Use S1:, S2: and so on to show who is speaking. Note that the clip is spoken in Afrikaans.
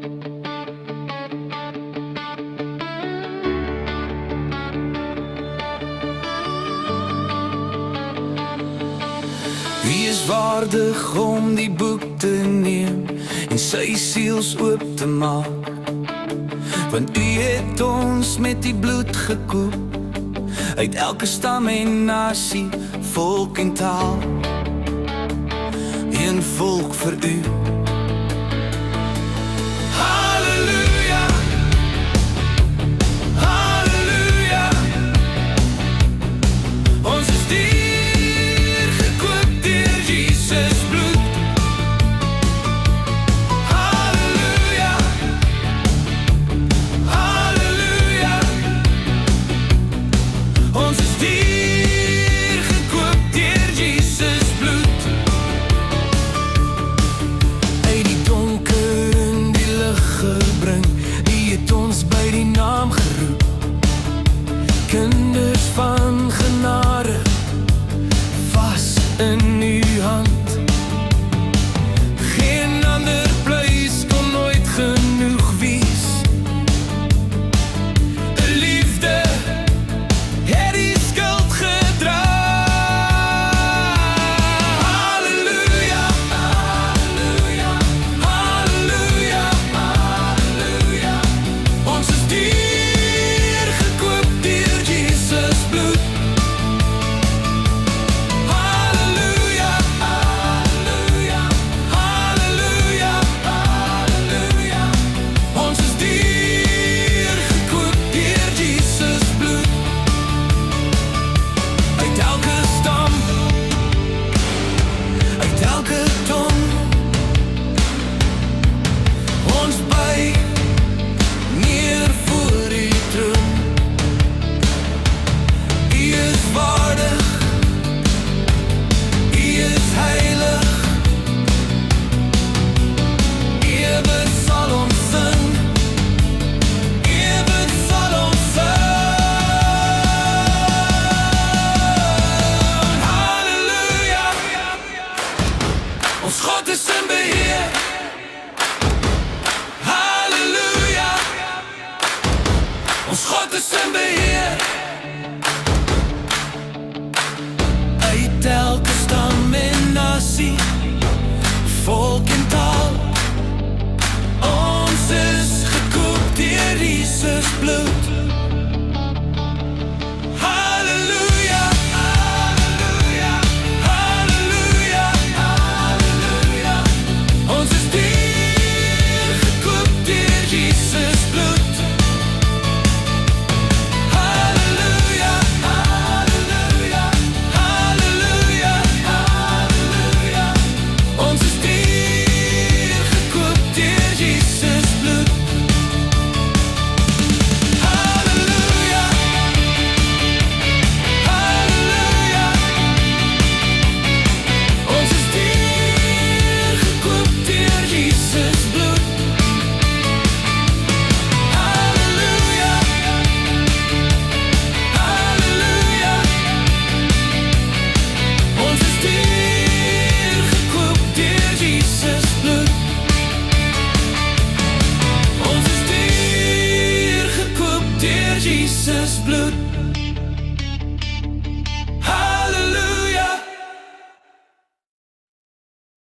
S1: Wie is waardig om die boek te neem en sy siels oop te maak? Want u het ons met die bloed gekoop, uit elke stam en nasie, volk en taal, een volk vir u. Halleluja, halleluja, ons is dier gekoop deur Jesus bloed. Halleluja, halleluja, ons is dier gekoop deur Jesus bloed. Uit die donker in die lig gebring, die het ons by die naam geroep. Kinders van genade, vas in uw hand. Geen ander pleis kon nooit genoeg wees. De liefde het die skuld gedra. Halleluja, halleluja, halleluja, halleluja, ons is dier gekoop deur Jesus bloed. Halleluja, halleluja, halleluja, halleluja, ons is dier gekoop deur Jesus bloed. Uit elke stam, uit elke tong, ons buig neer voor u troon. U is waardig, u is heilig, ewig sal ons sing, ewig sal ons sing. Halleluja, ons God is in beheer. Halleluja, ons God is in beheer.